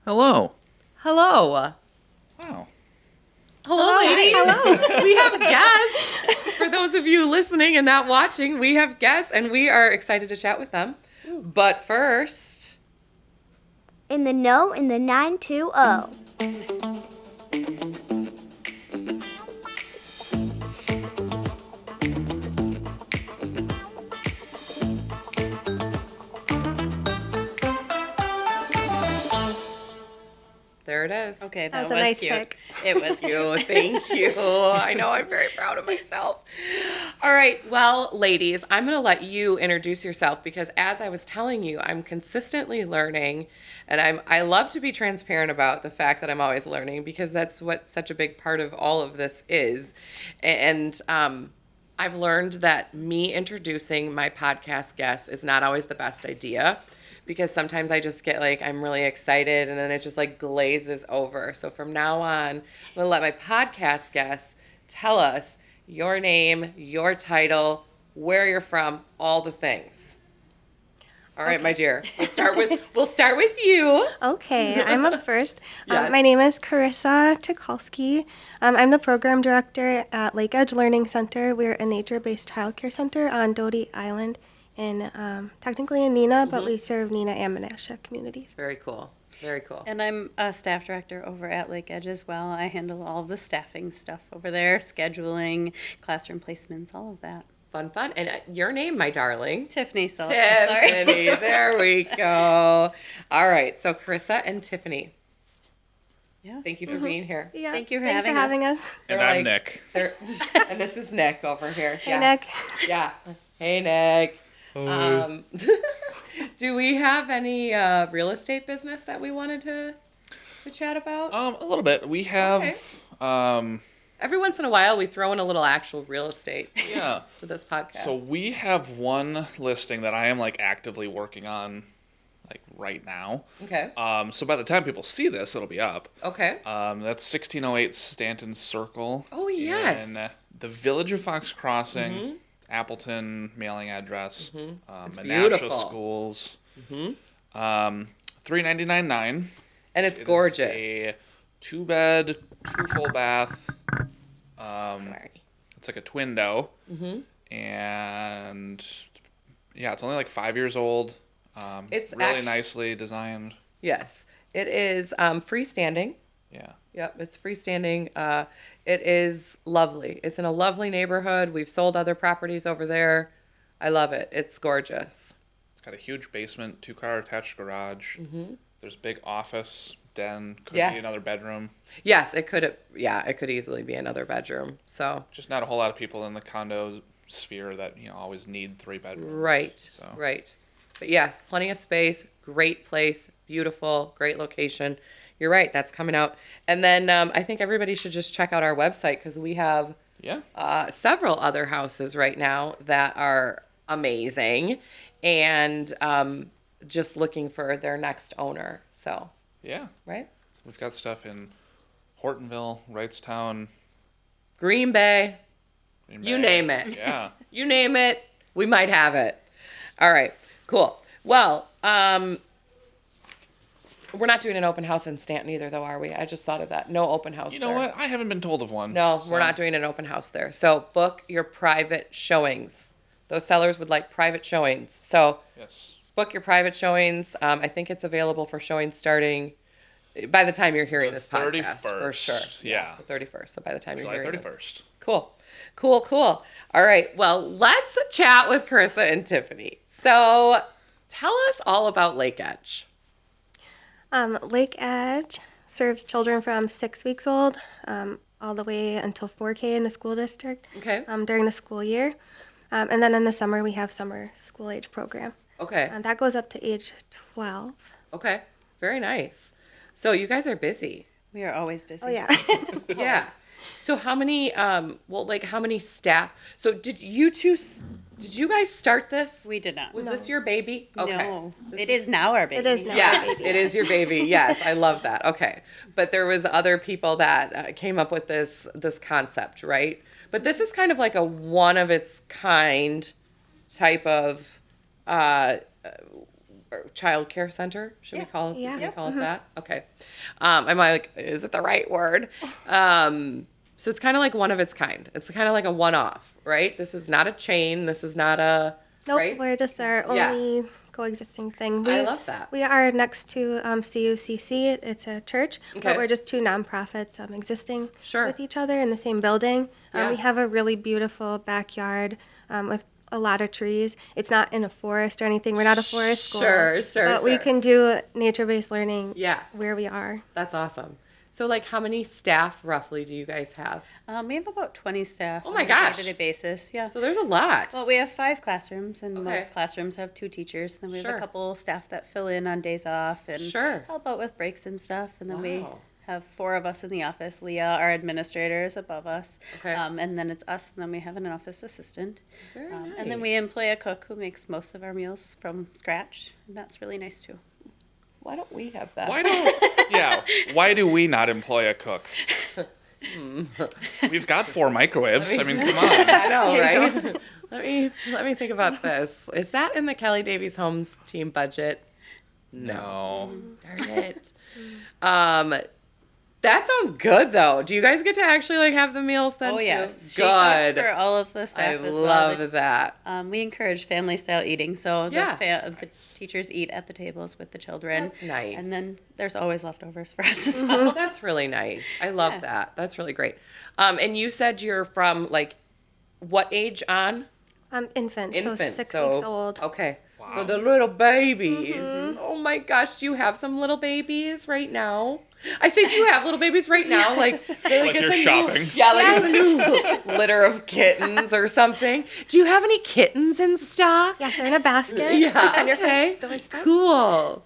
Hello. Hello. Wow. Hello, ladies. Hello. We have guests. For those of you listening and not watching, we have guests, and we are excited to chat with them. But first... In the know in the 920. There it is. Okay, That that was a nice cute. pick. It was you. Thank you. I know. I'm very proud of myself. All right. Well, ladies, I'm going to let you introduce yourself because as I was telling you, I'm consistently learning, and I love to be transparent about the fact that I'm always learning because that's what such a big part of all of this is. And I've learned that me introducing my podcast guests is not always the best idea. Because sometimes I just get I'm really excited and then it just glazes over. So from now on, I'm going to let my podcast guests tell us your name, your title, where you're from, all the things. All right, my dear. We'll start with you. Okay, I'm up first. Yes. My name is Carissa Tikalski. I'm the program director at Lake Edge Learning Center. We're a nature-based childcare center on Doty Island technically in Neenah, but we serve Neenah and Menasha communities. Very cool. Very cool. And I'm a staff director over at Lake Edge as well. I handle all of the staffing stuff over there, scheduling, classroom placements, all of that. Fun. And your name, my darling? Tiffany, so Tiffany. There we go. All right. So Carissa and Tiffany. Yeah. Thank you for being here. Yeah, Thank you for thanks having us. And They're I'm Nick. And this is Nick over here. Hey, Yes. Nick. Yeah. Hey, Nick. Do we have any real estate business that we wanted to chat about? A little bit. We have, Every once in a while, we throw in a little actual real estate yeah. to this podcast. So we have one listing that I am actively working on, right now. Okay. So by the time people see this, it'll be up. Okay. That's 1608 Stanton Circle. Oh, yes. In the village of Fox Crossing. Appleton mailing address, It's Menasha beautiful. schools, $399.9, And it's It is gorgeous. a 2-bed, 2 full bath. Sorry. It's like a twindo, and yeah, it's only 5 years old. It's really nicely designed. Yes. It is freestanding. Yeah. Yep, it's freestanding. It is lovely. It's in a lovely neighborhood. We've sold other properties over there. I love it. It's gorgeous. It's got a huge basement, 2-car attached garage. There's a big office, den, could Yeah. be another bedroom. Yes, it could. Yeah, it could easily be another bedroom. So Just not a whole lot of people in the condo sphere that always need 3 bedrooms. right. But yes, plenty of space. Great place. Beautiful. Great location. You're right. That's coming out. And then I think everybody should just check out our website because we have several other houses right now that are amazing and just looking for their next owner. So, Yeah. right? We've got stuff in Hortonville, Wrightstown, Green Bay, Green you Bay. name it. Yeah. You name it, we might have it. All right, cool. Well, we're not doing an open house in Stanton either, though, are we? I just thought of that. No open house You there. know what? I haven't been told of one. No, so- we're not doing an open house there. So book your private showings. Those sellers would like private showings. So Yes. book your private showings. I think it's available for showings starting by the time you're hearing The this podcast, for 31st, sure. yeah. The 31st. So by the time July you're hearing 31st. this. Cool. All right. Well, let's chat with Carissa and Tiffany. So tell us all about Lake Edge. Lake Edge serves children from 6 weeks old all the way until 4K in the school district Okay. during the school year. And then in the summer, we have summer school age program. Okay. And that goes up to age 12. Okay. Very nice. So you guys are busy. We are always busy. Oh, yeah. Yeah. So how many how many staff? So did you guys start this? We did not. Was this your baby? Okay. No. This It is now our baby. It is now. Yes, it is your baby. Yes, I love that. Okay. But there was other people that came up with this concept, right? But this is kind of like a one of its kind type of or childcare center. Should we call it? Yeah. Should we call it that? Okay. I'm like, is it the right word? So it's kind of like one of its kind. It's kind of like a one-off, right? This is not a chain. This is not a. Nope, right? we're just our Yeah. only coexisting thing. I love that. We are next to CUCC. It's a church, Okay. but we're just two nonprofits existing Sure. with each other in the same building. Yeah. We have a really beautiful backyard with a lot of trees. It's not in a forest or anything. We're not a forest school. Sure, But we can do nature-based learning Yeah. where we are. That's awesome. So, like, how many staff roughly do you guys have? We have about 20 staff Oh my on gosh. a day-to-day basis. Yeah. So there's a lot. Well, we have 5 classrooms, and Okay. most classrooms have 2 teachers. Then we have Sure. a couple staff that fill in on days off and Sure. help out with breaks and stuff. And then we Wow. have 4 of us in the office. Leah, our administrator, is above us. Okay. And then it's us, and then we have an office assistant. Very And then we nice. employ a cook who makes most of our meals from scratch. And that's really nice, too. Why don't we have that? Why do we not employ a cook? We've got 4 microwaves. I mean, come on. I know, right? let me think about this. Is that in the Kelly Davies Homes team budget? No. Darn it. That sounds good though. Do you guys get to actually like have the meals then Oh, too? yes. She cooks Good. for all of the I staff as well. love that. We encourage family style eating, so Yeah. the teachers eat at the tables with the children. That's nice. And then there's always leftovers for us as Oh, well. that's really nice. I love Yeah. that. That's really great. And you said you're from like what age on? Infants, so Infant. 6 so, weeks old. Okay. So Wow. the little babies. Oh my gosh, do you have some little babies right now? I say, do you have little babies right now? Like Like you're shopping. Yeah, like it's a new litter of kittens or something. Do you have any kittens in stock? Yes, they're in a basket. Yeah. On your Okay. doorstep. Cool.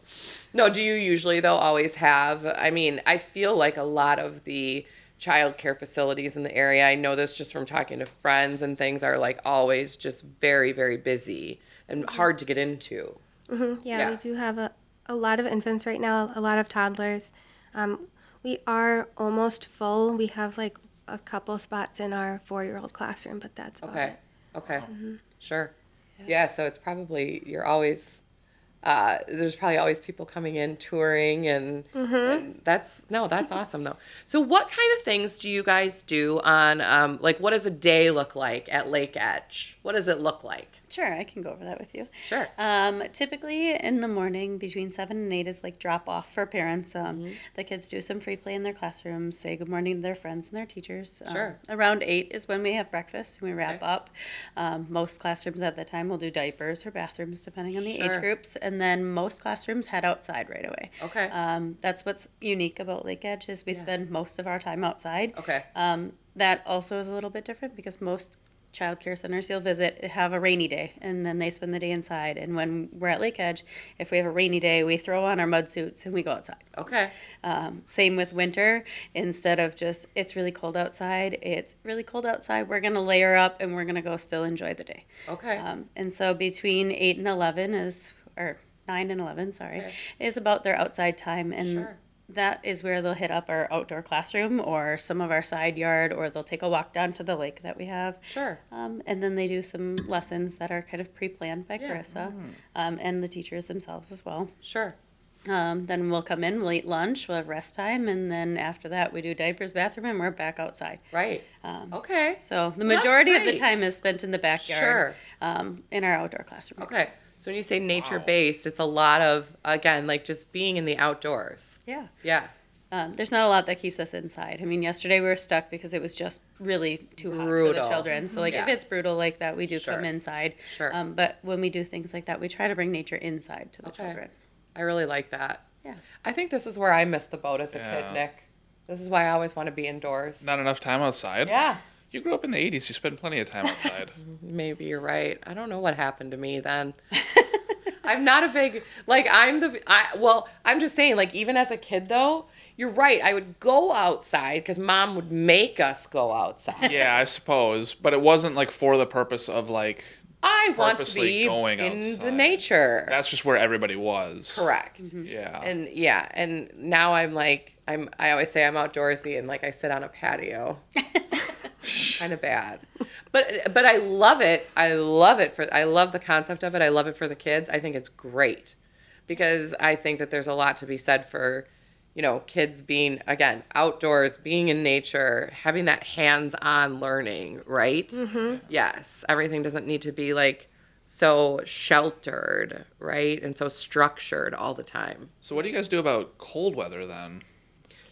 No, do you usually though always have? I mean, I feel like a lot of the childcare facilities in the area, I know this just from talking to friends and things, are like always just very, very busy and hard to get into. Yeah, Yeah. we do have a lot of infants right now, a lot of toddlers. We are almost full. We have like a couple spots in our 4-year-old classroom, but that's about Okay. it. Okay. Sure. Yeah. So it's probably you're always there's probably always people coming in touring and that's awesome though. So what kind of things do you guys do on like what does a day look like at Lake Edge? What does it look like? Sure, I can go over that with you. Sure. Typically in the morning between 7 and 8 is like drop off for parents. The kids do some free play in their classrooms, say good morning to their friends and their teachers. Sure. Around 8 is when we have breakfast and we wrap Okay. up. Most classrooms at that time will do diapers or bathrooms depending on the age Sure. groups. And then most classrooms head outside right away. Okay. That's what's unique about Lake Edge is we spend most of our time outside. Okay. That also is a little bit different because most child care centers you'll visit have a rainy day and then they spend the day inside. And when we're at Lake Edge, if we have a rainy day, we throw on our mud suits and we go outside. Okay. Same with winter. Instead of just it's really cold outside, we're going to layer up and we're going to go still enjoy the day. Okay. And so between 8 and 11 or 9 and 11, Okay. is about their outside time. And Sure. that is where they'll hit up our outdoor classroom or some of our side yard, or they'll take a walk down to the lake that we have. Sure. And then they do some lessons that are kind of pre-planned by Yeah. Carissa and the teachers themselves as well. Sure. Then we'll come in, we'll eat lunch, we'll have rest time, and then after that we do diapers, bathroom, and we're back outside. Right. Okay. So the So that's majority of the great. time is spent in the backyard in our outdoor classroom. Okay. So when you say nature based, it's a lot of again like just being in the outdoors. Yeah. Yeah. There's not a lot that keeps us inside. I mean, yesterday we were stuck because it was just really too hot for Brutal. the children. So, like, Yeah. if it's brutal like that, we do Sure. come inside. Sure. But when we do things like that, we try to bring nature inside to the Okay. children. I really like that. Yeah. I think this is where I missed the boat as a Yeah. kid, Nick. This is why I always want to be indoors. Not enough time outside. Yeah. You grew up in the 80s. You spent plenty of time outside. Maybe you're right. I don't know what happened to me then. I'm not a big I'm just saying like even as a kid though, you're right. I would go outside because mom would make us go outside. Yeah, I suppose. But it wasn't like for the purpose of like, I want to Purposely be going in the outside. nature. that's just where everybody was. Correct. Yeah. And now I always say I'm outdoorsy and like I sit on a patio. Kind of bad. But I love it. I love the concept of it. I love it for the kids. I think it's great. because I think that there's a lot to be said for, kids being, again, outdoors, being in nature, having that hands-on learning, right? Yes, everything doesn't need to be like so sheltered, right? And so structured all the time. So what do you guys do about cold weather then?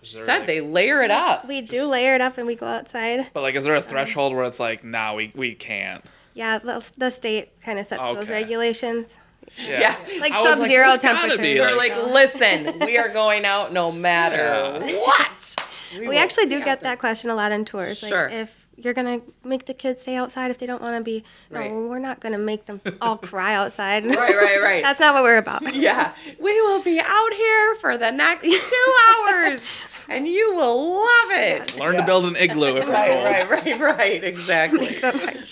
She said they layer it up. We do layer it up and we go outside. But like, is there a threshold where it's like, nah, we can't? Yeah, the state kind of sets those regulations. Yeah. Like I was sub-zero there's gotta temperatures. be, They're like, listen, we are going out no matter what. We actually do get that question a lot in tours. Like, Sure. if you're going to make the kids stay outside if they don't want to be, Right. no, we're not going to make them all cry outside. Right. That's not what we're about. Yeah. We will be out here for the next 2 hours, and you will love it. Learn to build an igloo if you're cold. Right. Exactly.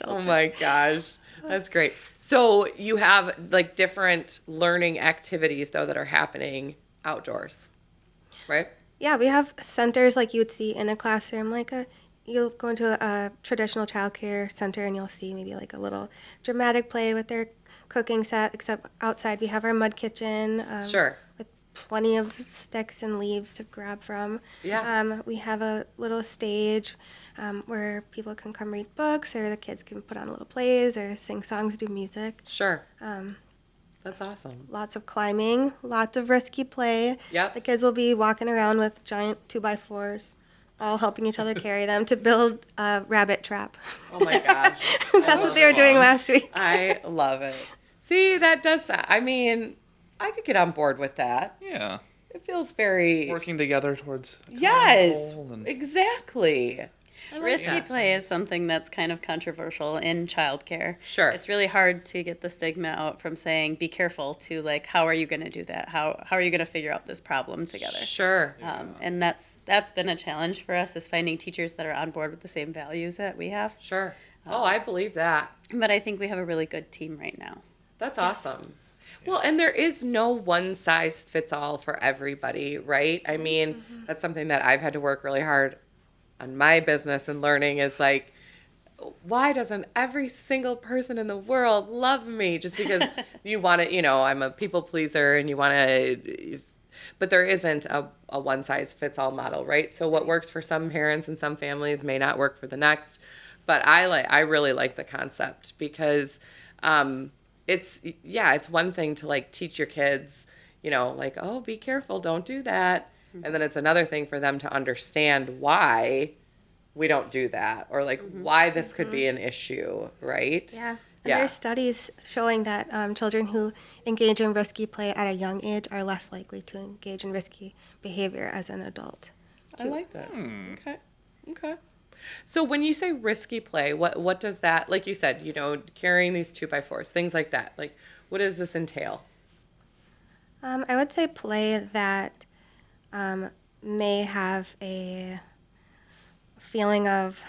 Oh my gosh. That's great. So you have like different learning activities though that are happening outdoors, right? Yeah, we have centers like you would see in a classroom, you'll go into a traditional childcare center and you'll see maybe like a little dramatic play with their cooking set, except outside we have our mud kitchen. Sure. With plenty of sticks and leaves to grab from. Yeah. We have a little stage where people can come read books, or the kids can put on little plays or sing songs, do music. Sure. That's awesome. Lots of climbing, lots of risky play. Yep. The kids will be walking around with giant 2x4s, all helping each other carry them to build a rabbit trap. Oh my gosh. That's what they were doing last week. I love it. See, that does sound, I mean, I could get on board with that. Yeah. It feels very... Working together towards a common Yes, goal and- exactly. Risky play is something that's kind of controversial in childcare. Sure. It's really hard to get the stigma out from saying be careful to like how are you going to do that? How are you going to figure out this problem together? Sure. And that's been a challenge for us, is finding teachers that are on board with the same values that we have. Sure. Oh, I believe that. But I think we have a really good team right now. That's awesome. Well, and there is no one size fits all for everybody, right? I mean, that's something that I've had to work really hard on my business and learning is like, why doesn't every single person in the world love me? Just because you want to, I'm a people pleaser and you want to, but there isn't a one size fits all model, right? So what works for some parents and some families may not work for the next. But I really like the concept because it's one thing to like teach your kids, like, oh, be careful, don't do that. And then it's another thing for them to understand why we don't do that, or like why this could be an issue, right? Yeah. And there's studies showing that children who engage in risky play at a young age are less likely to engage in risky behavior as an adult. I like this. Okay. So when you say risky play, what does that, like you said, carrying these 2x4s, things like that, like what does this entail? I would say play that may have a feeling of,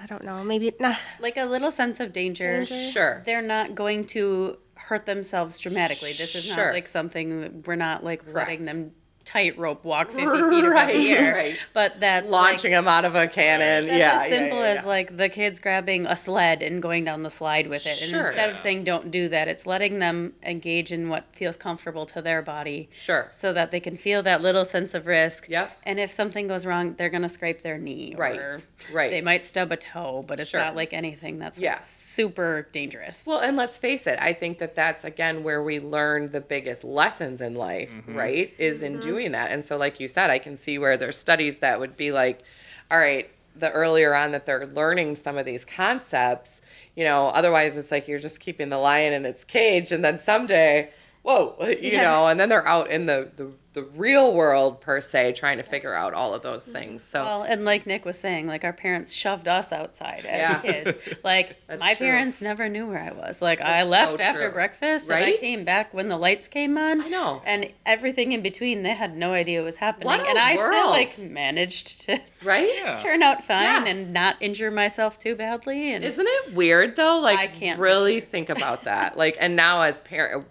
I don't know, maybe not. Like a little sense of danger. Sure. They're not going to hurt themselves dramatically. This is Sure. not like something that we're not like letting Correct. them tightrope walk 50 feet above the air. Right. But that's Launching them out of a cannon. That's as simple as like the kids grabbing a sled and going down the slide with it. And Sure. instead of saying don't do that, it's letting them engage in what feels comfortable to their body. Sure. So that they can feel that little sense of risk. Yep. And if something goes wrong, they're going to scrape their knee. Right. Or Right. they might stub a toe, but it's Sure. not like anything that's like Yeah. super dangerous. Well, and let's face it, I think that's, again, where we learn the biggest lessons in life, right, is in doing that. And so, like you said, I can see where there's studies that would be like, all right, the earlier on that they're learning some of these concepts, otherwise it's like you're just keeping the lion in its cage, and then someday, whoa, and then they're out in the real world, per se, trying to figure out all of those things. So, Well, and like Nick was saying, like our parents shoved us outside as kids. Like That's my true. parents never knew where I was. Like I That's left so after true. breakfast and I Right? came back when the lights came on. I know. And everything in between, they had no idea was happening. What a And I still world. like managed to right? Yeah. turn out fine Yes. and not injure myself too badly. And Isn't it weird though? Like, I can't really think about that. Like, and now as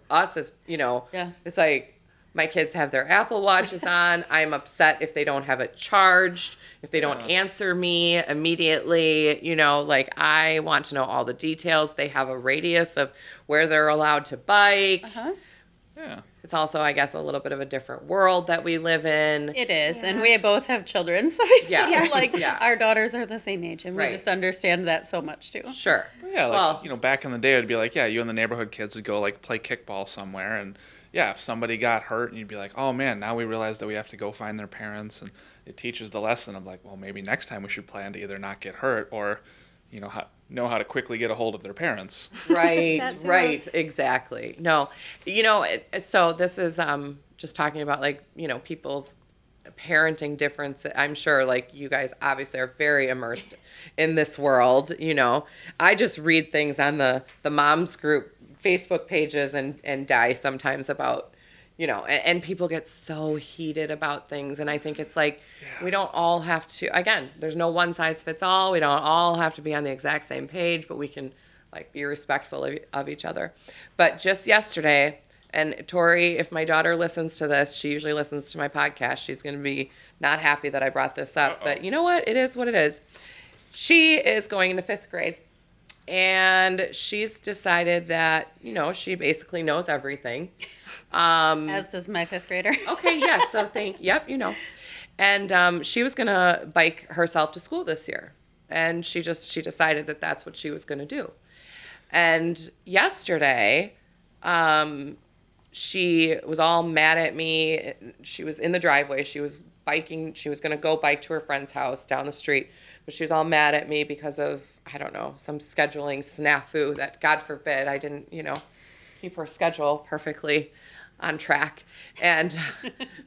us as Yeah. it's like my kids have their Apple Watches on. I'm upset if they don't have it charged, if they don't answer me immediately. Like I want to know all the details. They have a radius of where they're allowed to bike. Uh-huh. Yeah. It's also, I guess, a little bit of a different world that we live in. It is, and we both have children, so I feel Yeah. like Yeah. our daughters are the same age, and we Right. just understand that so much too. Sure. Yeah, like, Well, you know, back in the day, it'd be like, yeah, you and the neighborhood kids would go, like, play kickball somewhere, and, yeah, if somebody got hurt, and you'd be like, oh, man, now we realize that we have to go find their parents, and it teaches the lesson of, like, well, maybe next time we should plan to either not get hurt or, you know how to quickly get a hold of their parents. right, That's right, exactly. No, so this is just talking about, like, people's parenting difference. I'm sure, like, you guys obviously are very immersed in this world. I just read things on the moms group Facebook pages and die sometimes about, and people get so heated about things. And I think it's like, we don't all have to, again, there's no one size fits all. We don't all have to be on the exact same page, but we can, like, be respectful of each other. But just yesterday, and Tori, if my daughter listens to this, she usually listens to my podcast. She's going to be not happy that I brought this up. But you know what? It is what it is. She is going into 5th grade. And she's decided that, she basically knows everything. As does my 5th grader. Okay, yes. So And she was going to bike herself to school this year. And she decided that that's what she was going to do. And yesterday, she was all mad at me. She was in the driveway. She was biking. She was going to go bike to her friend's house down the street. But she was all mad at me because of, I don't know, some scheduling snafu that, God forbid, I didn't, keep her schedule perfectly on track. And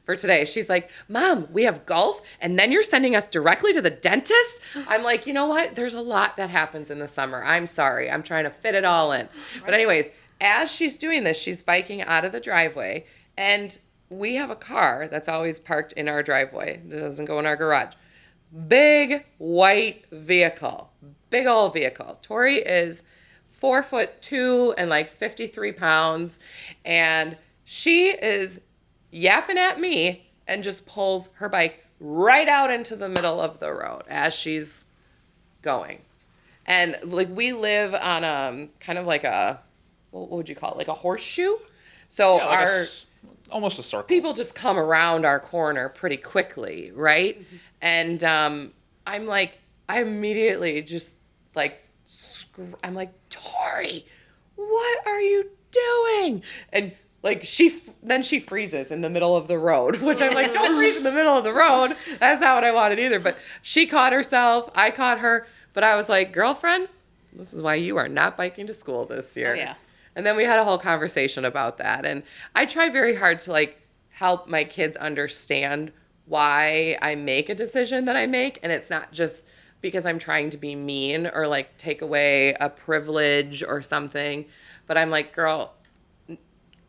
for today, she's like, Mom, we have golf, and then you're sending us directly to the dentist? I'm like, you know what? There's a lot that happens in the summer. I'm sorry. I'm trying to fit it all in. But anyways, as she's doing this, she's biking out of the driveway, and we have a car that's always parked in our driveway. It doesn't go in our garage. Big white vehicle. Big old vehicle. Tori is 4'2" and like 53 pounds, and she is yapping at me and just pulls her bike right out into the middle of the road as she's going. And like, we live on kind of like a, what would you call it? Like a horseshoe. So Yeah, like our almost a circle. people just come around our corner pretty quickly, right? Mm-hmm. And I'm like, I immediately just like, I'm like, Tori, what are you doing? And like, then she freezes in the middle of the road, which I'm like, don't freeze in the middle of the road. That's not what I wanted either. But she caught herself. I caught her. But I was like, girlfriend, this is why you are not biking to school this year. Oh, yeah. And then we had a whole conversation about that. And I try very hard to like help my kids understand why I make a decision that I make. And it's not just because I'm trying to be mean or like take away a privilege or something. But I'm like, girl,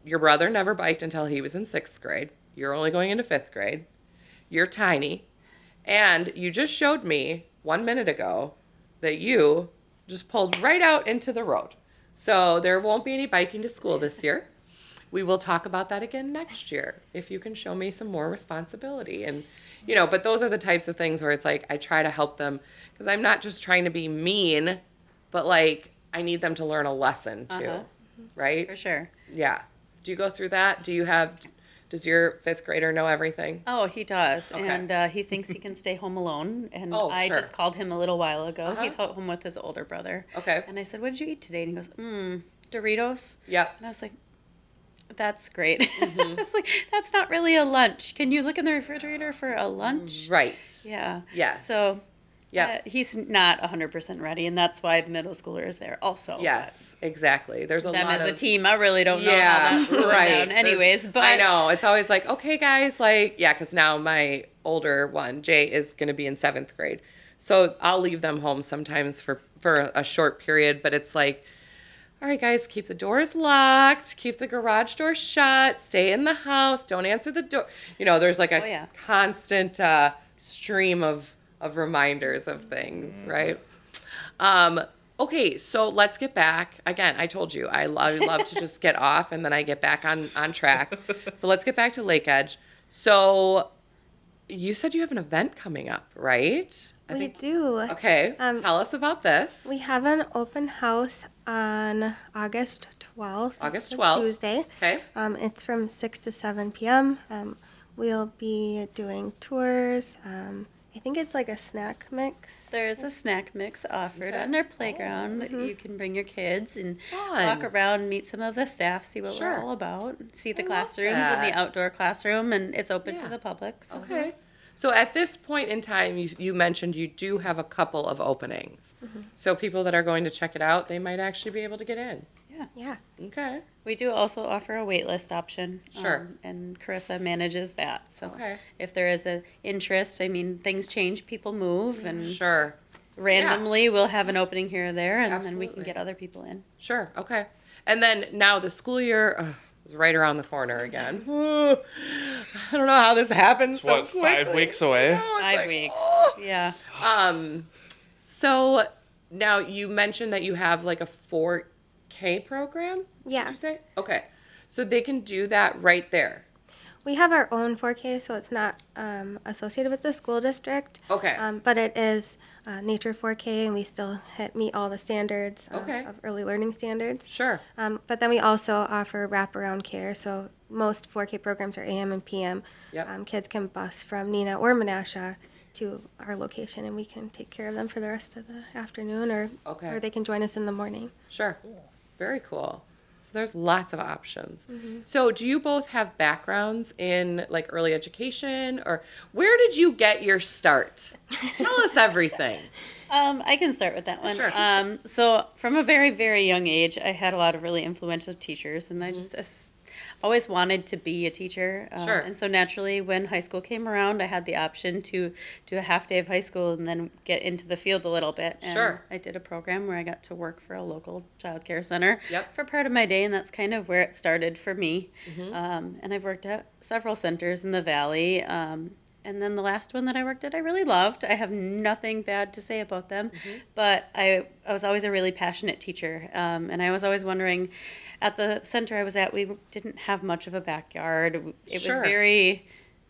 your brother never biked until he was in 6th grade. You're only going into 5th grade. You're tiny. And you just showed me 1 minute ago that you just pulled right out into the road. So there won't be any biking to school this year. We will talk about that again next year if you can show me some more responsibility. And, but those are the types of things where it's like I try to help them because I'm not just trying to be mean, but like I need them to learn a lesson too, right? For sure. Yeah. Do you go through that? Does your 5th grader know everything? Oh, he does. Okay. And he thinks he can stay home alone. And I sure. just called him a little while ago. He's home with his older brother. Okay. And I said, what did you eat today? And he goes, Doritos. Yep. And I was like, that's great. I was like, that's not really a lunch. Can you look in the refrigerator for a lunch? Right. Yeah. Yes. So Yeah. he's not 100% ready, and that's why the middle schooler is there also. Yes, exactly. There's a Them lot as of a team, I really don't know how yeah, that's going right. down anyways. But I know it's always like, okay, guys, like because now my older one, Jay, is going to be in 7th grade, so I'll leave them home sometimes for a short period. But it's like, all right, guys, keep the doors locked, keep the garage door shut, stay in the house, don't answer the door. There's like a constant stream of reminders of things, right? Okay, so let's get back. Again, I told you, I love to just get off and then I get back on track. So let's get back to Lake Edge. So you said you have an event coming up, right? We do. Okay, tell us about this. We have an open house on August 12th. August It's a 12th. Tuesday. Okay. It's from 6 to 7 p.m. We'll be doing tours. I think it's like a snack mix. There's a snack mix offered on our playground that you can bring your kids and Fun. walk around, meet some of the staff, see what Sure. we're all about, see the love classrooms and that. the outdoor classroom, and it's open to Yeah. the public. So. Okay. So at this point in time, you mentioned you do have a couple of openings. So people that are going to check it out, they might actually be able to get in. Yeah. Okay. We do also offer a wait list option. Sure. And Carissa manages that. So Okay. if there is an interest, I mean, things change, people move, and Sure. randomly we'll have an opening here or there, and then we can Absolutely. get other people in. Sure. Okay. And then now the school year is right around the corner again. I don't know how this happens It's so what, quickly. 5 weeks away? Oh, it's 5 like, weeks. oh. Yeah. So now you mentioned that you have like a 4K program? Yeah. Did you say? Okay. So they can do that right there. We have our own 4K, so it's not associated with the school district. Okay. But it is Nature 4K, and we still meet all the standards Okay. of early learning standards. Sure. But then we also offer wraparound care, so most 4K programs are AM and PM. Yep. Kids can bus from Neenah or Menasha to our location, and we can take care of them for the rest of the afternoon, Okay. or they can join us in the morning. Sure. Very cool. So there's lots of options. So do you both have backgrounds in like early education, or where did you get your start? Tell us everything. I can start with that one. Sure. So from a very, very young age, I had a lot of really influential teachers, and I just always wanted to be a teacher. Sure. And so naturally, when high school came around, I had the option to do a half day of high school and then get into the field a little bit. And Sure. I did a program where I got to work for a local childcare center Yep. for part of my day, and that's kind of where it started for me. Mm-hmm. And I've worked at several centers in the valley. And then the last one that I worked at, I really loved. I have nothing bad to say about them, but I was always a really passionate teacher, and I was always wondering, at the center I was at, we didn't have much of a backyard. It Sure. was very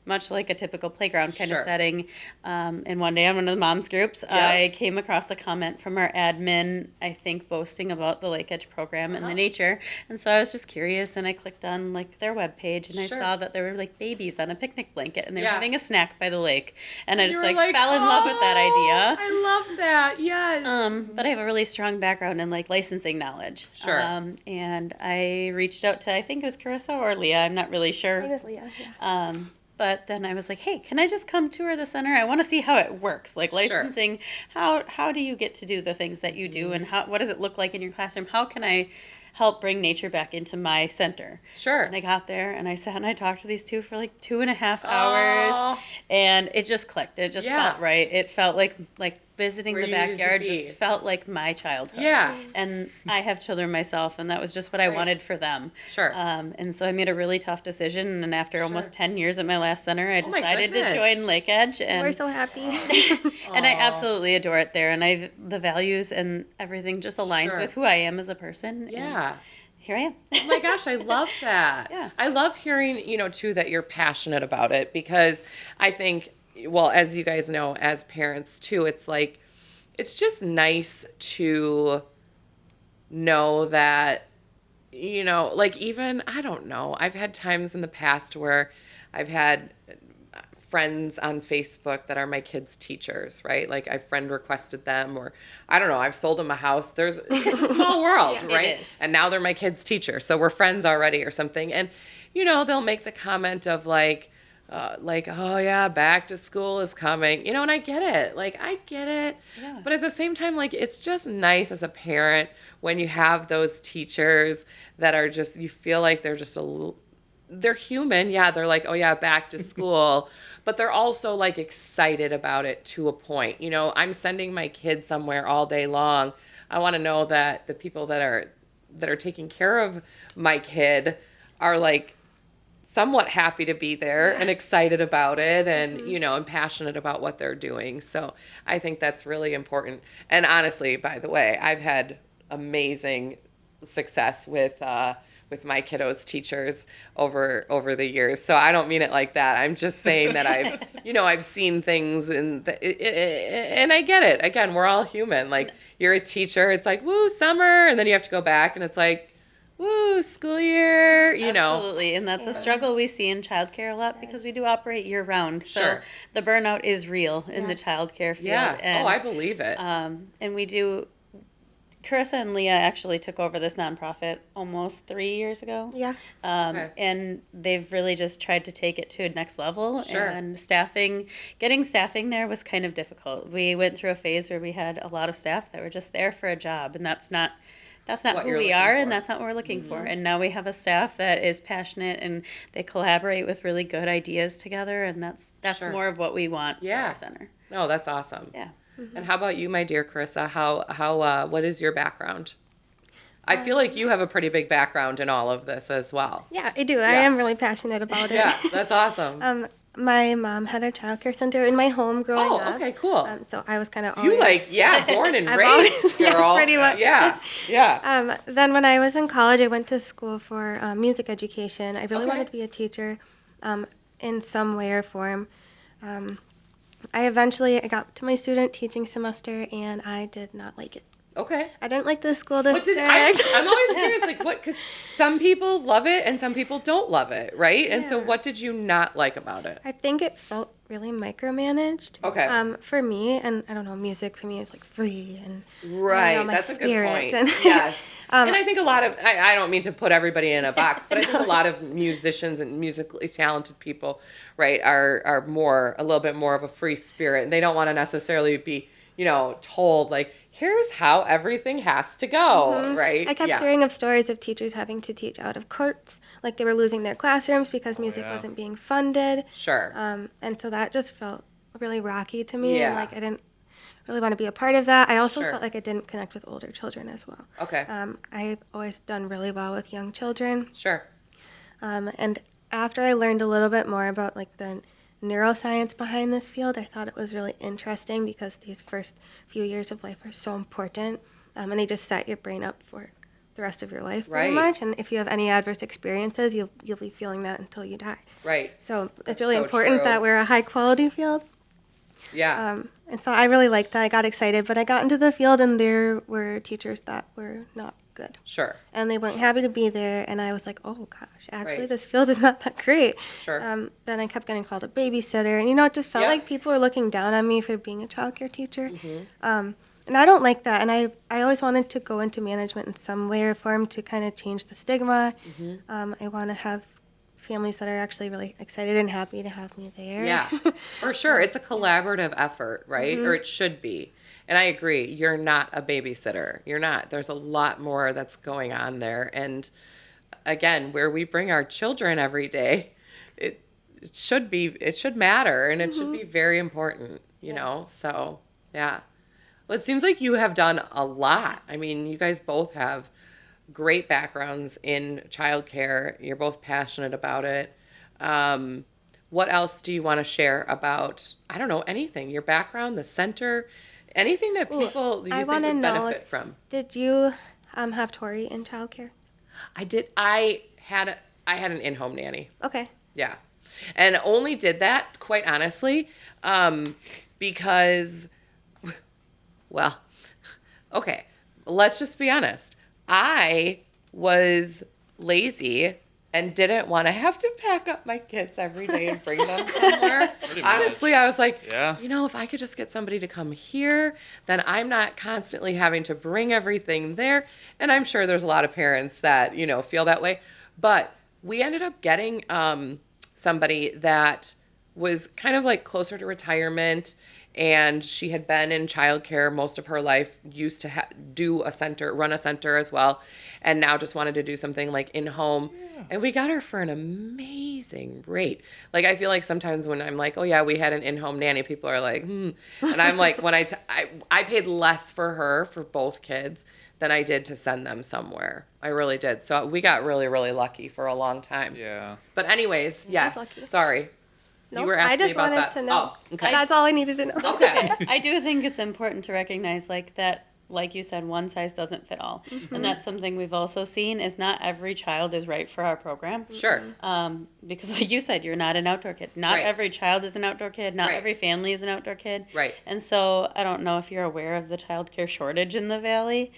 much like a typical playground kind Sure. of setting. And one day on one of the moms groups, I came across a comment from our admin, I think, boasting about the Lake Edge program and the nature. And so I was just curious, and I clicked on like their webpage, and I Sure. saw that there were like babies on a picnic blanket, and they were Yeah. having a snack by the lake. And I You just were like fell in love with that idea. I love that. Yes. But I have a really strong background in like licensing knowledge. Sure. And I reached out to, I think it was Carissa or Leah, I'm not really sure. I think it's Leah, yeah. But then I was like, hey, can I just come tour the center? I want to see how it works. Like licensing, how do you get to do the things that you do, and what does it look like in your classroom? How can I help bring nature back into my center? Sure. And I got there and I sat and I talked to these two for like 2.5 hours, Aw. and it just clicked. It just Yeah. felt right. It felt like visiting Where the you needed to backyard be. just felt like my childhood. Yeah. And I have children myself, and that was just what I Right. wanted for them. Sure. And so I made a really tough decision, and after almost 10 years at my last center, I Oh my decided to goodness. join Lake Edge, We're and so happy. and I absolutely adore it there, and the values and everything just aligns Sure. with who I am as a person. and Yeah. here I am. Oh my gosh, I love that. Yeah. I love hearing, too, that you're passionate about it, because I think, well, as you guys know, as parents too, it's like, it's just nice to know that, like even, I don't know, I've had times in the past where I've had friends on Facebook that are my kids' teachers, right? Like I friend requested them, or I don't know, I've sold them a house. It's a small world, right? It is. And now they're my kids' teacher, so we're friends already or something. And they'll make the comment of like, oh yeah, back to school is coming, and I get it. Like I get it, Yeah. but at the same time, like it's just nice as a parent when you have those teachers that are just, you feel like they're just they're human. Yeah, they're like, oh yeah, back to school. But they're also like excited about it to a point. I'm sending my kid somewhere all day long. I want to know that the people that are taking care of my kid are like somewhat happy to be there and excited about it, and and passionate about what they're doing. So I think that's really important. And honestly, by the way, I've had amazing success with with my kiddos' teachers over the years. So I don't mean it like that. I'm just saying that I've seen things and I get it. Again, we're all human. Like, you're a teacher, it's like, woo, summer, and then you have to go back and it's like, woo, school year, Absolutely, and that's a struggle we see in childcare a lot because we do operate year round. So Sure. the burnout is real in the childcare field. Yeah. And, I believe it. and we do. Carissa and Leah actually took over this nonprofit almost 3 years ago. Yeah. Okay. And they've really just tried to take it to a next level. Sure. And getting staffing there was kind of difficult. We went through a phase where we had a lot of staff that were just there for a job, and that's not What who you're we looking are, for. and that's not what we're looking for. And now we have a staff that is passionate, and they collaborate with really good ideas together, and that's Sure. more of what we want for Yeah. our center. No, that's awesome. Yeah. And how about you, my dear Carissa? How what is your background? I feel like you have a pretty big background in all of this as well. Yeah, I do. I am really passionate about it. Yeah, that's awesome. My mom had a childcare center in my home growing Oh, up. okay, cool. So I was kind of You born and I've raised, always- yeah, girl. pretty much. Yeah. Then when I was in college, I went to school for music education. I really Okay. wanted to be a teacher in some way or form. I got to my student teaching semester, and I did not like it. Okay. I didn't like the school What district. I'm always curious, like, what? Because some people love it and some people don't love it, right? And so, Yeah. what did you not like about it? I think it felt really micromanaged. Okay. For me, and I don't know, music for me is like free and Right, my that's a good spirit. point. And- Yes. And I think a lot of, I don't mean to put everybody in a box, but I think a lot of musicians and musically talented people, right, are a little bit more of a free spirit. And they don't want to necessarily be, told, like, here's how everything has to go, right? I kept hearing of stories of teachers having to teach out of courts, like they were losing their classrooms because music yeah. wasn't being funded. Sure. And so that just felt really rocky to me. Yeah. And like I didn't really want to be a part of that. I also Sure. felt like I didn't connect with older children as well. Okay. I've always done really well with young children. Sure. And after I learned a little bit more about like the neuroscience behind this field, I thought it was really interesting because these first few years of life are so important, and they just set your brain up for the rest of your life pretty Right. much. And if you have any adverse experiences, you'll be feeling that until you die. Right. So That's it's really so important true. that we're a high quality field. Yeah. And so I really liked that. I got excited, but I got into the field and there were teachers that were not good. Sure. And they weren't happy to be there, and I was like, oh gosh, actually Right. this field is not that great. Sure. Then I kept getting called a babysitter, and it just felt Yep. like people were looking down on me for being a childcare teacher. Mm-hmm. And I don't like that, and I always wanted to go into management in some way or form to kind of change the stigma. Mm-hmm. I want to have families that are actually really excited and happy to have me there. Yeah, for sure. It's a collaborative effort, right? Or it should be. And I agree. You're not a babysitter. You're not. There's a lot more that's going on there. And again, where we bring our children every day, it should matter, and it should be very important, So, yeah. Well, it seems like you have done a lot. I mean, you guys both have great backgrounds in childcare. You're both passionate about it. What else do you want to share about, I don't know, anything, your background, the center, anything that people you I think wanna would know, benefit from? Did you have Tori in childcare? I did. I had an in-home nanny. Okay. Yeah. And only did that, quite honestly, because, well, okay, let's just be honest. I was lazy and didn't want to have to pack up my kids every day and bring them somewhere. Pretty much. Honestly, I was like, Yeah. if I could just get somebody to come here, then I'm not constantly having to bring everything there. And I'm sure there's a lot of parents that, feel that way. But we ended up getting somebody that was kind of like closer to retirement, and she had been in childcare most of her life, used to run a center as well, and now just wanted to do something like in-home. And we got her for an amazing rate. Like, I feel like sometimes when I'm like, oh yeah, we had an in-home nanny, people are like, And I'm like, when I paid less for her for both kids than I did to send them somewhere. I really did. So we got really, really lucky for a long time. Yeah. But anyways, yes, lucky. sorry. Nope, You were asking I just me about wanted that. to know. Oh, okay. That's all I needed to know. Okay. I do think it's important to recognize like that like you said, one size doesn't fit all. And that's something we've also seen is not every child is right for our program. Sure. Because like you said, you're not an outdoor kid. Not Right. every child is an outdoor kid. Not Right. every family is an outdoor kid. Right. And so I don't know if you're aware of the childcare shortage in the Valley.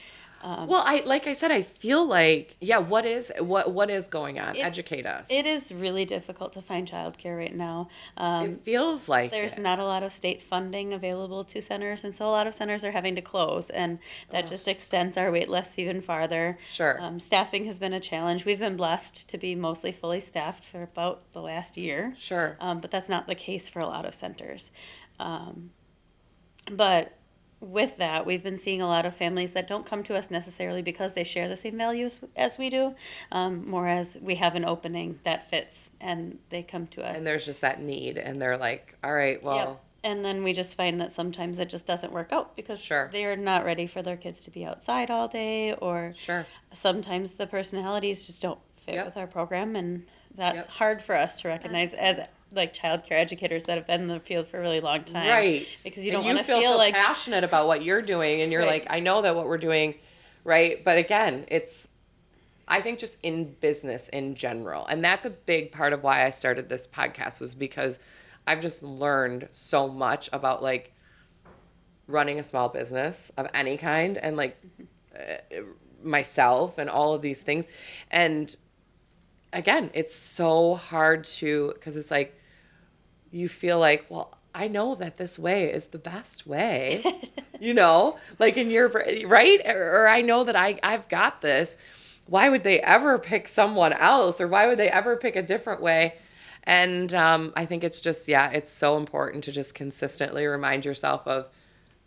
Well, like I said, I feel like, what is going on? Educate us. It is really difficult to find childcare right now. It feels like There's it. not a lot of state funding available to centers, and so a lot of centers are having to close, and that just extends our wait lists even farther. Sure. Staffing has been a challenge. We've been blessed to be mostly fully staffed for about the last year. Sure. But that's not the case for a lot of centers. But with that, we've been seeing a lot of families that don't come to us necessarily because they share the same values as we do, more as we have an opening that fits and they come to us. And there's just that need, and they're like, all right, well, Yep. And then we just find that sometimes it just doesn't work out because Sure. they're not ready for their kids to be outside all day, or sure. sometimes the personalities just don't fit Yep. with our program, and that's Yep. hard for us to recognize as like childcare educators that have been in the field for a really long time. Right. Because you And don't want to feel feel so like passionate about what you're doing, and you're Right. like, I know that what we're doing, right? But again, I think just in business in general. And that's a big part of why I started this podcast, was because I've just learned so much about like running a small business of any kind, and like myself and all of these things. And again, it's so hard because it's like, you feel like, well, I know that this way is the best way, like in your, right? Or I know that I've got this. Why would they ever pick someone else, or why would they ever pick a different way? And I think it's just, it's so important to just consistently remind yourself of,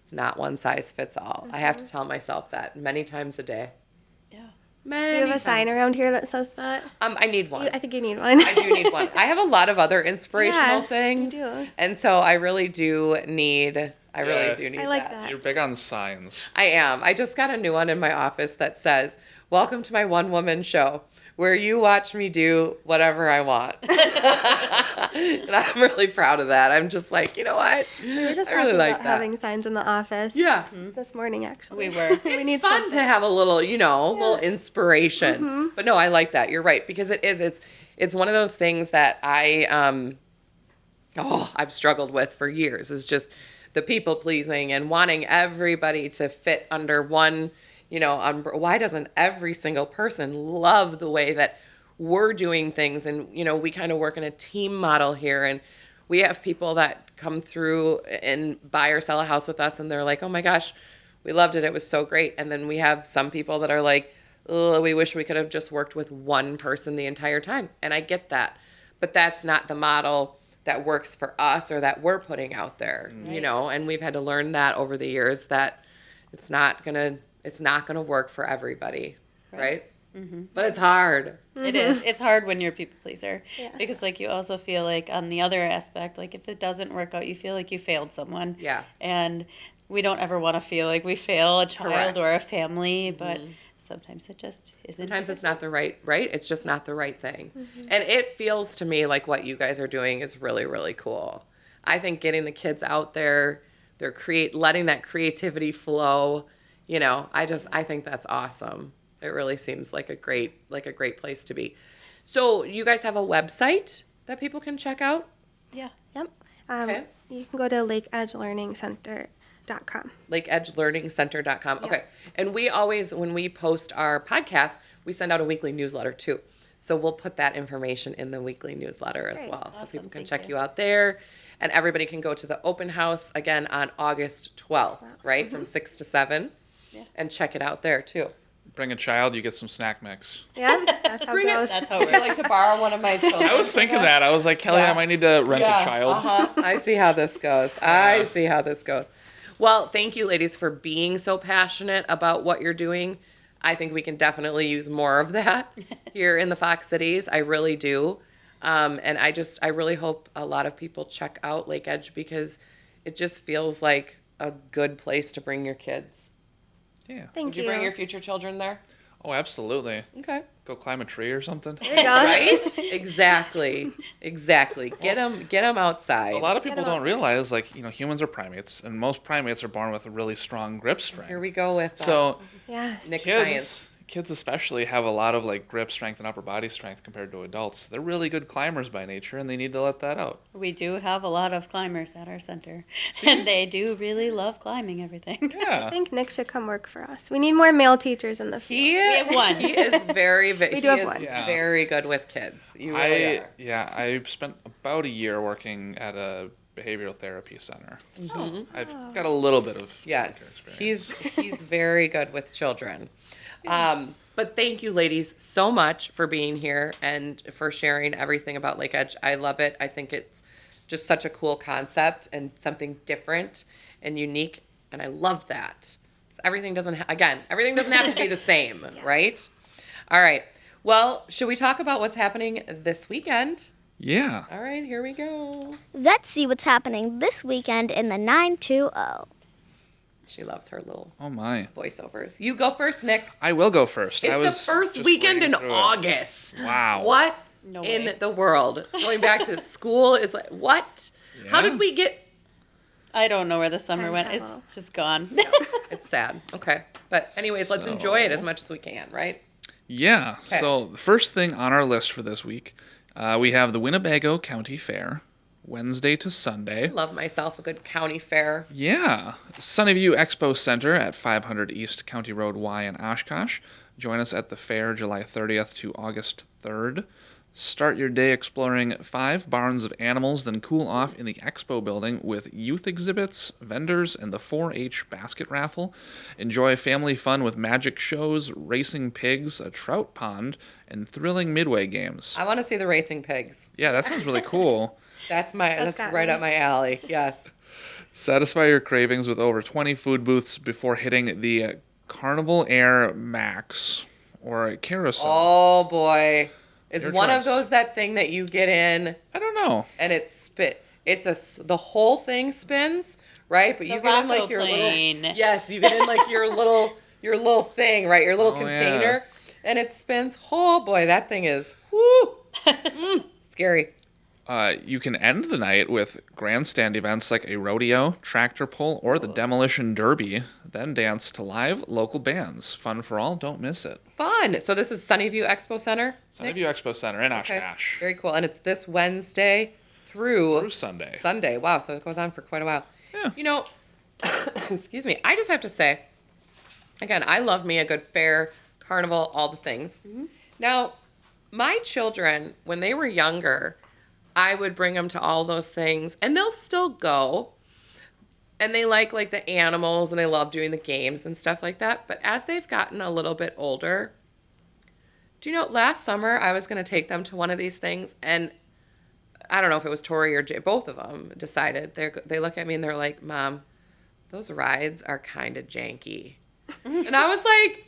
it's not one size fits all. I have to tell myself that many times a day. yeah. Do you have a sign around here that says that? I need one. I think you need one. I do need one. I have a lot of other inspirational Yeah, things. you do. And so I really do need I like that. You're big on signs. I am. I just got a new one in my office that says, "Welcome to my one-woman show, where you watch me do whatever I want." And I'm really proud of that. I'm just like, you know what? We were just I really talking like about that. having signs in the office. Yeah. This morning, actually. We were. we need Fun something. to have a little, little inspiration. But no, I like that. You're right, because it's one of those things that I've struggled with for years, is just the people pleasing and wanting everybody to fit under one, why doesn't every single person love the way that we're doing things? And, we kind of work in a team model here, and we have people that come through and buy or sell a house with us, and they're like, oh my gosh, we loved it. It was so great. And then we have some people that are like, oh, we wish we could have just worked with one person the entire time. And I get that, but that's not the model that works for us or that we're putting out there, and we've had to learn that over the years, that it's not gonna work for everybody. Right. Mm-hmm. But it's hard. It is. It's hard when you're a people pleaser. Because like you also feel like on the other aspect, like if it doesn't work out, you feel like you failed someone. Yeah. And we don't ever want to feel like we fail a child Correct. or a family, but sometimes it just isn't. Sometimes it's not the right. It's just not the right thing. And it feels to me like what you guys are doing is really, really cool. I think getting the kids out there, letting that creativity flow, I think that's awesome. It really seems like a great place to be. So you guys have a website that people can check out? Yeah. Yep. Okay. You can go to lakeedgelearningcenter.com. lakeedgelearningcenter.com. Okay. And we always, when we post our podcast, we send out a weekly newsletter too. So we'll put that information in the weekly newsletter as Great. well. So Awesome. people can Thank check you. you out there. And everybody can go to the open house again on August 12th, right? From 6 to 7. Yeah. And check it out there too. Bring a child, you get some snack mix. Yeah, that's how it goes. That's how Would it you works. like to borrow one of my children? I was thinking that. I was like, Kelly, Yeah. I might need to rent a child. I see how this goes. I see how this goes. Well, thank you, ladies, for being so passionate about what you're doing. I think we can definitely use more of that here in the Fox Cities. I really do. And I really hope a lot of people check out Lake Edge, because it just feels like a good place to bring your kids. Yeah. Thank Would you bring your future children there? Oh, absolutely. Okay. Go climb a tree or something. There you go. Right? Exactly. Get them outside. A lot of people them don't outside. realize, like, humans are primates, and most primates are born with a really strong grip strength. Here we go with So Yes. Nick kids, science. kids especially have a lot of like grip strength and upper body strength compared to adults. They're really good climbers by nature, and they need to let that out. We do have a lot of climbers at our center, and they do really love climbing everything. I Yeah. think Nick should come work for us. We need more male teachers in the field. He, have one. He is very, We he do have is one. Yeah. very good with kids. You really are. I spent about a year working at a behavioral therapy center. So I've got a little bit of Yes, childcare experience. he's very good with children. But thank you, ladies, so much for being here and for sharing everything about Lake Edge. I love it. I think it's just such a cool concept and something different and unique, and I love that. So everything doesn't have to be the same, right? All right. Well, should we talk about what's happening this weekend? Yeah. All right, here we go. Let's see what's happening this weekend in the 920. She loves her little Oh my. voiceovers. You go first, Nick. I will go first. It's I the was first just weekend in reading through it. August. Wow. What No in way. the world? Going back to school is like, what? How Yeah. did we get... I don't know where the summer Time went. travel. It's just gone. It's sad. Okay. But anyways, let's enjoy it as much as we can, right? Yeah. Okay. So the first thing on our list for this week, we have the Winnebago County Fair, Wednesday to Sunday. Love myself a good county fair. Yeah. Sunny View Expo Center at 500 East County Road Y in Oshkosh. Join us at the fair July 30th to August 3rd. Start your day exploring 5 barns of animals, then cool off in the expo building with youth exhibits, vendors, and the 4-H basket raffle. Enjoy family fun with magic shows, racing pigs, a trout pond, and thrilling midway games. I want to see the racing pigs. Yeah, that sounds really cool. That's got right me. up my alley. Yes. Satisfy your cravings with over 20 food booths before hitting the Carnival Air Max or Carousel. Oh boy. Is Your one of choice. those that thing that you get in I don't know. and the whole thing spins, right? But you The get in like your Rockoplane. little yes, you get in like your little thing, right? Your little Oh, container, and it spins. Oh boy, that thing is whoo scary. You can end the night with grandstand events like a rodeo, tractor pull, or the demolition derby. Then dance to live local bands. Fun for all. Don't miss it. Fun. So this is Sunnyview Expo Center. Sunnyview Expo Center in Okay. Oshkosh. Very cool, and it's this Wednesday through Through Sunday. Sunday. Wow, so it goes on for quite a while. Yeah. You know, excuse me. I just have to say, again, I love me a good fair, carnival, all the things. Now, my children, when they were younger, I would bring them to all those things, and they'll still go. And they like the animals, and they love doing the games and stuff like that. But as they've gotten a little bit older, do you know, last summer I was going to take them to one of these things, and I don't know if it was Tori or Jay, both of them decided, they look at me and they're like, Mom, those rides are kind of janky. And I was like,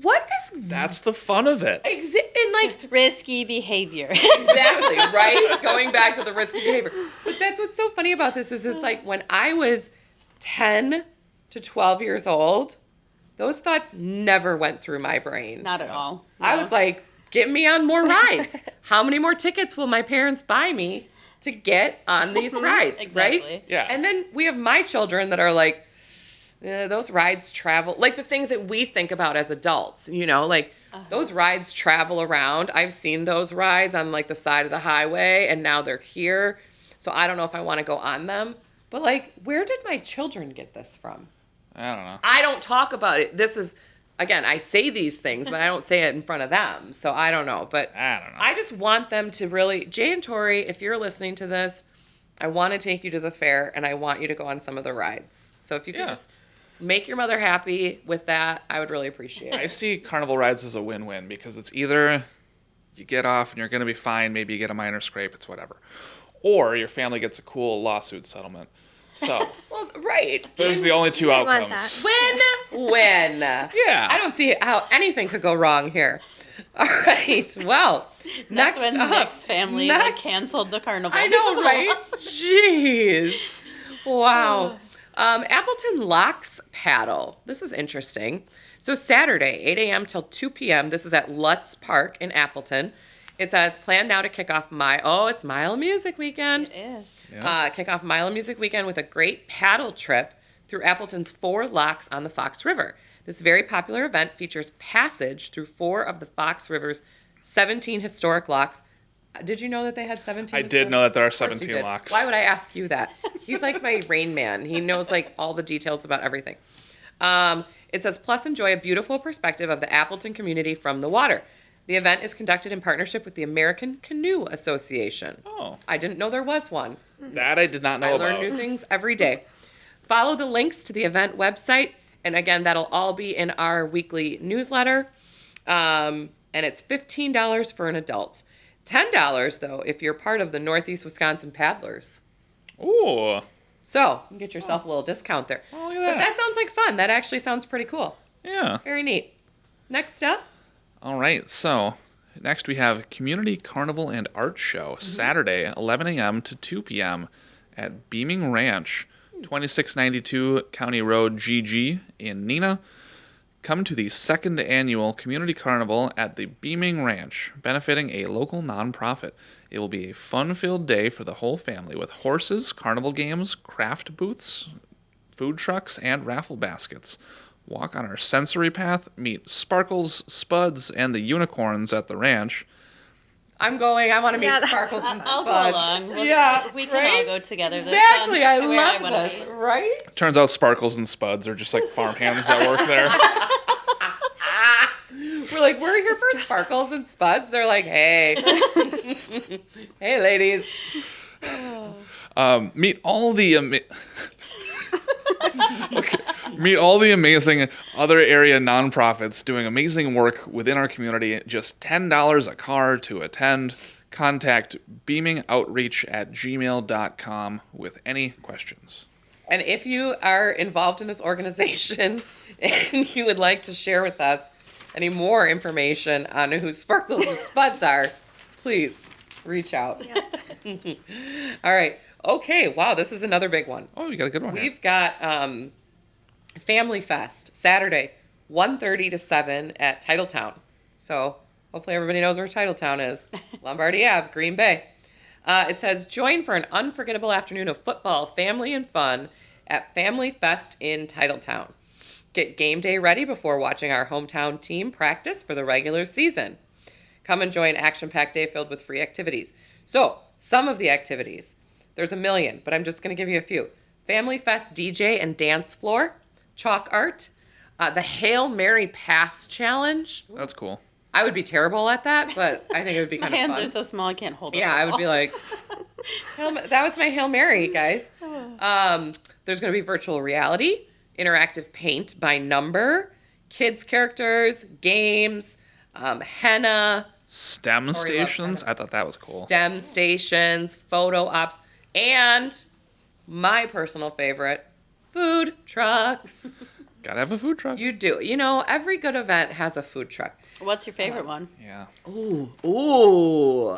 what is That's the fun of it. and like, Risky behavior. exactly, right? Going back to the risky behavior. But that's what's so funny about this is it's like when I was 10 to 12 years old, those thoughts never went through my brain. Not at all. I was like, get me on more rides. How many more tickets will my parents buy me to get on these rides, Exactly. right? Yeah. And then we have my children that are like, those rides travel, like the things that we think about as adults, you know, like those rides travel around. I've seen those rides on like the side of the highway, and now they're here. So I don't know if I want to go on them. But like, where did my children get this from? I don't know. I don't talk about it. This is, again, I say these things, but I don't say it in front of them. So I don't know. But I don't know. I just want them to really, Jay and Tori, if you're listening to this, I want to take you to the fair, and I want you to go on some of the rides. So if you could Yeah. just make your mother happy with that, I would really appreciate I it. see carnival rides as a win-win because it's either you get off and you're going to be fine, maybe you get a minor scrape, it's whatever. Or your family gets a cool lawsuit settlement. So, Well, right. those are the only two want outcomes. Win. Yeah. I don't see how anything could go wrong here. All right. Well, That's next when up, Nick's family next- canceled the carnival. I because know, of the right? lawsuit. Jeez. Wow. Appleton Locks Paddle. This is interesting. So Saturday, 8 a.m. till 2 p.m. This is at Lutz Park in Appleton. It says, plan now to kick off it's Mile of Music Weekend. It is. Yeah. Kick off Mile of Music Weekend with a great paddle trip through Appleton's 4 locks on the Fox River. This very popular event features passage through 4 of the Fox River's 17 historic locks. Did you know that they had 17? I did know that there are Of course you 17 did. locks. Why would I ask you that? He's like my Rain Man. He knows like all the details about everything. It says, plus enjoy a beautiful perspective of the Appleton community from the water. The event is conducted in partnership with the American Canoe Association. Oh. I didn't know there was one. That I did not know I about. learn new things every day. Follow the links to the event website. And again, that'll all be in our weekly newsletter. And it's $15 for an adult. $10, though, if you're part of the Northeast Wisconsin Paddlers. Ooh. So you can get yourself a little discount there. Oh, look at But that. that sounds like fun. That actually sounds pretty cool. Yeah. Very neat. Next up. All right, so next we have Community Carnival and Art Show, Saturday, 11 a.m. to 2 p.m. at Beaming Ranch, 2692 County Road GG in Neenah. Come to the second annual Community Carnival at the Beaming Ranch, benefiting a local nonprofit. It will be a fun-filled day for the whole family with horses, carnival games, craft booths, food trucks, and raffle baskets. Walk on our sensory path, meet Sparkles, Spuds, and the unicorns at the ranch. I'm going. I want to meet Sparkles and I'll Spuds. go along. We We can right? all go together. This Exactly. I sounds where love wanna this. be. Right? Turns out Sparkles and Spuds are just like farmhands that work there. We're like, we're here for Sparkles and Spuds. They're like, hey. Hey, ladies. Meet all the meet all the amazing other area nonprofits doing amazing work within our community. Just $10 a car to attend. Contact beamingoutreach@gmail.com with any questions. And if you are involved in this organization and you would like to share with us any more information on who Sparkles and Spuds are, please reach out. All right. Okay. Wow. This is another big one. Oh, you got a good one here. We've got Family Fest, Saturday, 1:30 to 7 at Titletown. So hopefully everybody knows where Titletown is. Lombardy Ave, Green Bay. It says, join for an unforgettable afternoon of football, family, and fun at Family Fest in Titletown. Get game day ready before watching our hometown team practice for the regular season. Come enjoy an action-packed day filled with free activities. So, some of the activities. There's a million, but I'm just going to give you a few. Family Fest DJ and dance floor, chalk art, the Hail Mary Pass Challenge. That's cool. I would be terrible at that, but I think it would be My kind of fun. hands are so small I can't hold it. Yeah, I would be like, that was my Hail Mary, guys. There's going to be virtual reality, interactive paint by number, kids characters, games, henna, STEM loves stations. henna. I thought that was cool. STEM stations, photo ops, and my personal favorite, food trucks. Gotta have a food truck. You do. You know, every good event has a food truck. What's your favorite one? Yeah. Ooh. Ooh.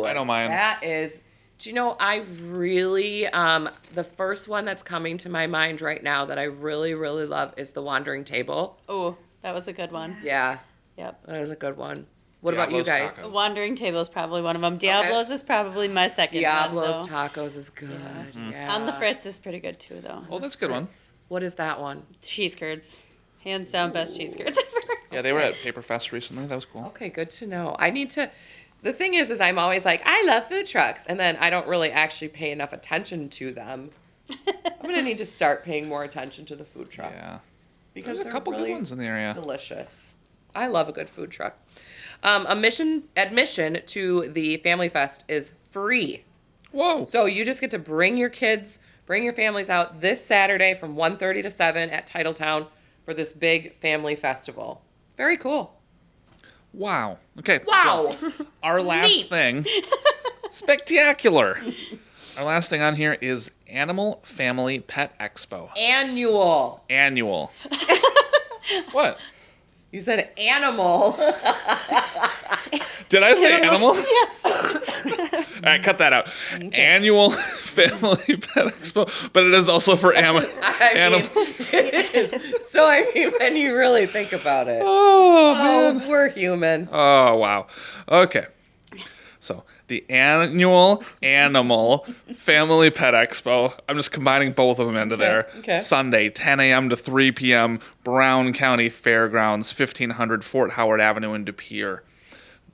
I don't mind. That is, do you know, I really, the first one that's coming to my mind right now that I really, really love is the Wandering Table. Oh, that was a good one. Yeah, Yep. that was a good one. What about you Diablo's guys? Tacos. Wandering Table is probably one of them. Diablo's is probably my second Diablo's one, though. Tacos is good. Yeah. On the Fritz is pretty good too, though. Oh, that's a good one. What is that one? Cheese curds. Hands down, best cheese curds ever. Yeah, they were at Paper Fest recently. That was cool. Okay, good to know. I need to. The thing is I'm always like, I love food trucks, and then I don't really actually pay enough attention to them. I'm gonna need to start paying more attention to the food trucks. Yeah. Because There's a they're couple really good ones in the area. delicious. I love a good food truck. Admission to the Family Fest is free. Whoa. So you just get to bring your kids, bring your families out this Saturday from 1:30 to 7 at Titletown for this big family festival. Very cool. Wow. Okay. Wow. So our last Neat. thing. Spectacular. Our last thing on here is Animal Family Pet Expo. Annual. Annual. What? You said animal. Did I say animal? Yes. right, cut that out. Annual Family Pet Expo, but it is also for animals. It is. So, I mean, when you really think about it, Oh, we're human. Oh, wow. Okay. So, the annual Animal Family Pet Expo. I'm just combining both of them into there. okay. Sunday, 10 a.m. to 3 p.m., Brown County Fairgrounds, 1500 Fort Howard Avenue in De Pere.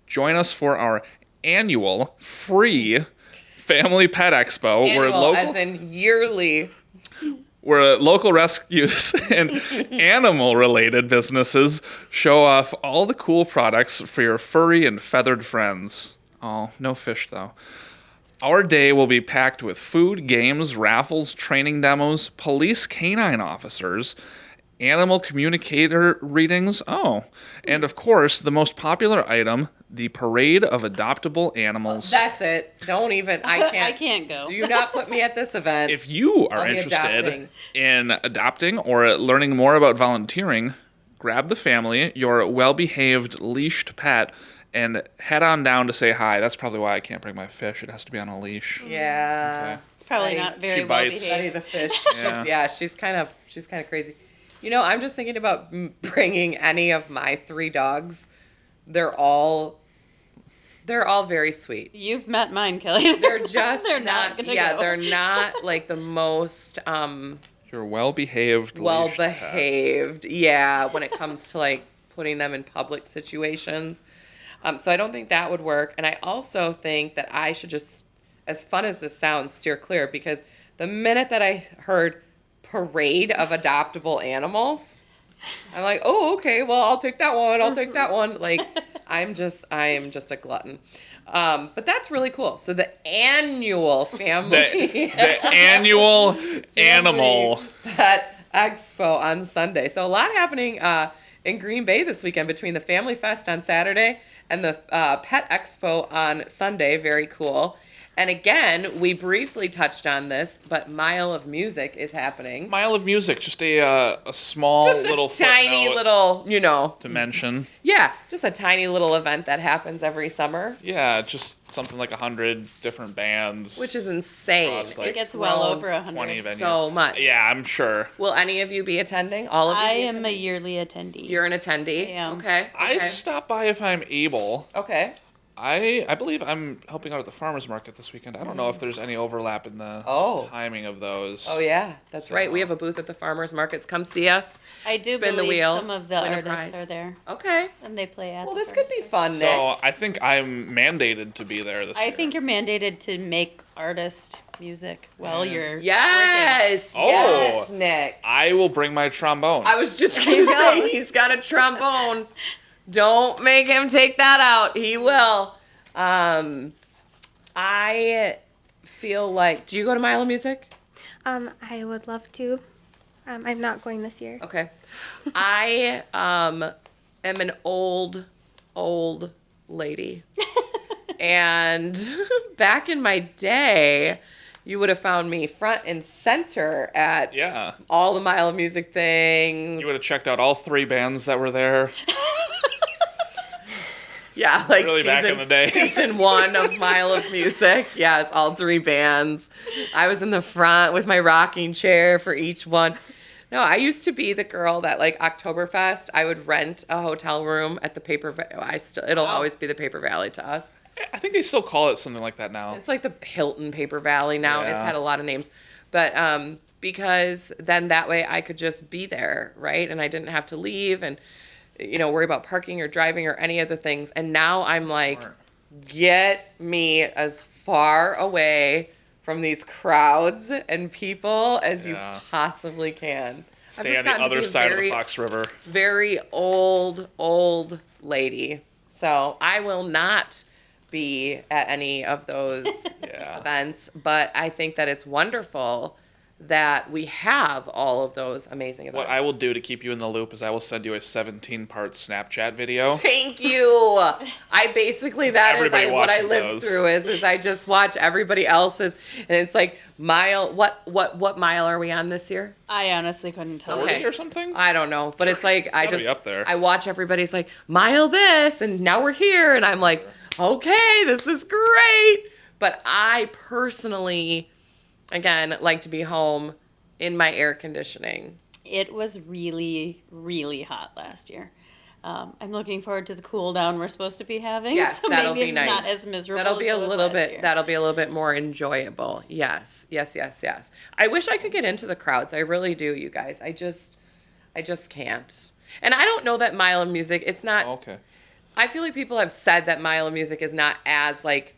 Join us for our annual free Family Pet Expo. Annual, as in yearly. Where local rescues and animal-related businesses show off all the cool products for your furry and feathered friends. Oh, no fish, though. Our day will be packed with food, games, raffles, training demos, police canine officers, animal communicator readings, and of course, the most popular item, the parade of adoptable animals. That's it. Don't even. I can't. I can't go. Do not put me at this event. If you are I'll be interested adopting. in adopting or learning more about volunteering, grab the family, your well-behaved leashed pet, and head on down to say hi. That's probably why I can't bring my fish. It has to be on a leash. Yeah. Okay. It's probably Buddy, not very she well bites. Buddy behaved. the fish. Yeah. She's kind of crazy. You know, I'm just thinking about bringing any of my 3 dogs. They're all very sweet. You've met mine, Kelly. They're just They're not gonna yeah, go. they're not like the most Your well-behaved leashed pet. behaved. Yeah, when it comes to like putting them in public situations. So I don't think that would work. And I also think that I should just, as fun as this sounds, steer clear, because the minute that I heard parade of adoptable animals, I'm like, oh, okay, well, I'll take that one. I'll take that one. Like, I am just a glutton. But that's really cool. So the annual family The annual animal. Pet Expo on Sunday. So a lot happening in Green Bay this weekend between the Family Fest on Saturday and the Pet Expo on Sunday. Very cool. And again, we briefly touched on this, but Mile of Music is happening. Mile of Music, just a small Just little a tiny footnote little, you know. to mention. Yeah, just a tiny little event that happens every summer, Yeah, just something like 100 different bands. which is insane. Across, like, It gets well grown over 100. 20 venues. so much. Yeah, I'm sure. Will any of you be attending? All of you? I be am a attending? yearly attendee. You're an attendee? I am. Okay. I okay. stop by if I'm able. Okay. I believe I'm helping out at the farmer's market this weekend. I don't know if there's any overlap in the Oh. timing of those. Oh yeah, that's So- right. We have a booth at the farmers markets. Come see us. I do Spin the believe wheel, some of the win a artists prize. are there, Okay. and they play at Well, the this could be farmers fun, Nick. So I think I'm mandated to be there this market. year. I think you're mandated to make artist music while you're working. Yes. Oh. Yes, Nick. I will bring my trombone. I was just gonna say he's got a trombone. Don't make him take that out. He will. I feel like. Do you go to Mile of Music? I would love to. I'm not going this year. Okay. I am an old lady. And back in my day, you would have found me front and center at Yeah. all the Mile of Music things. You would have checked out all 3 bands that were there. Yeah, like Really back in the day. season 1 of Mile of Music. Yes, all 3 bands. I was in the front with my rocking chair for each one. No, I used to be the girl that like Oktoberfest, I would rent a hotel room at the Paper Valley. It'll always be the Paper Valley to us. I think they still call it something like that now. It's like the Hilton Paper Valley now. Yeah. It's had a lot of names. But because then that way I could just be there, right? And I didn't have to leave and worry about parking or driving or any of the things. And now I'm like, Smart. get me as far away from these crowds and people as you Yeah. possibly can. I've Stay just on the gotten to be other a side of very, the Fox River. very old lady. So I will not be at any of those Yeah. events, but I think that it's wonderful that we have all of those amazing events. What I will do to keep you in the loop is I will send you a 17-part Snapchat video. Thank you. I basically that is everybody what I watches live those. through is I just watch everybody else's and it's like mile what mile are we on this year? I honestly couldn't tell. 40 Okay. or something? I don't know, but it's like I gotta just be up there. I watch everybody's like mile this and now we're here and I'm like, okay, this is great. But I personally, again, like to be home in my air conditioning. It was really, really hot last year. I'm looking forward to the cool down we're supposed to be having. Yes, so that'll maybe be it's nice. not as miserable. That'll be as a it was little last bit. year. That'll be a little bit more enjoyable. Yes. I wish I could get into the crowds. I really do, you guys. I just can't. And I don't know that Mile of Music. It's not. Okay. I feel like people have said that Mile of Music is not as like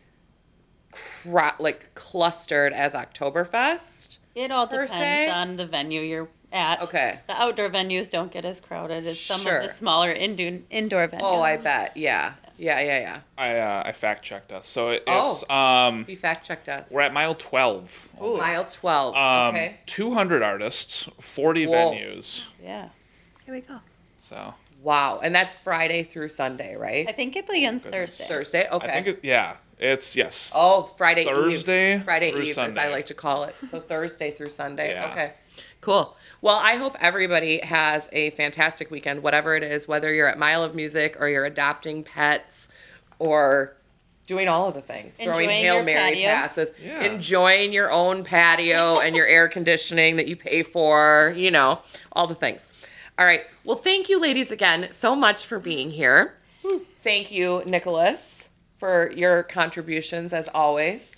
clustered as Oktoberfest. It all per depends se? on the venue you're at. Okay. The outdoor venues don't get as crowded as some Sure. of the smaller indoor venues. Oh, I bet. Yeah. I fact checked us. So it's You fact checked us. we're at mile 12. Mile 12. Okay. 200 artists, 40 Whoa. venues. Yeah. Here we go. So Wow. And that's Friday through Sunday, right? I think it begins goodness. Thursday. Thursday. Okay. I think it's yes. Oh, Friday Thursday Eve. Friday through Eve, as Sunday. I like to call it. So Thursday through Sunday. Yeah. Okay. Cool. Well, I hope everybody has a fantastic weekend, whatever it is, whether you're at Mile of Music or you're adopting pets or doing all of the things. Throwing Enjoying Hail your Mary patio. passes. Yeah. Enjoying your own patio and your air conditioning that you pay for, all the things. All right. Well, thank you, ladies, again so much for being here. Thank you, Nicholas, for your contributions as always.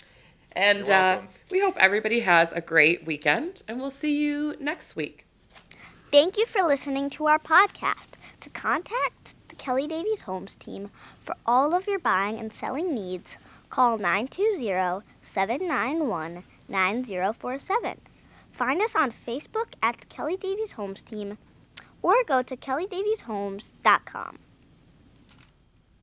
And You're welcome. we hope everybody has a great weekend, and we'll see you next week. Thank you for listening to our podcast. To contact the Kelly Davies Homes team for all of your buying and selling needs, call 920-791-9047. Find us on Facebook at the Kelly Davies Homes team or go to kellydavieshomes.com.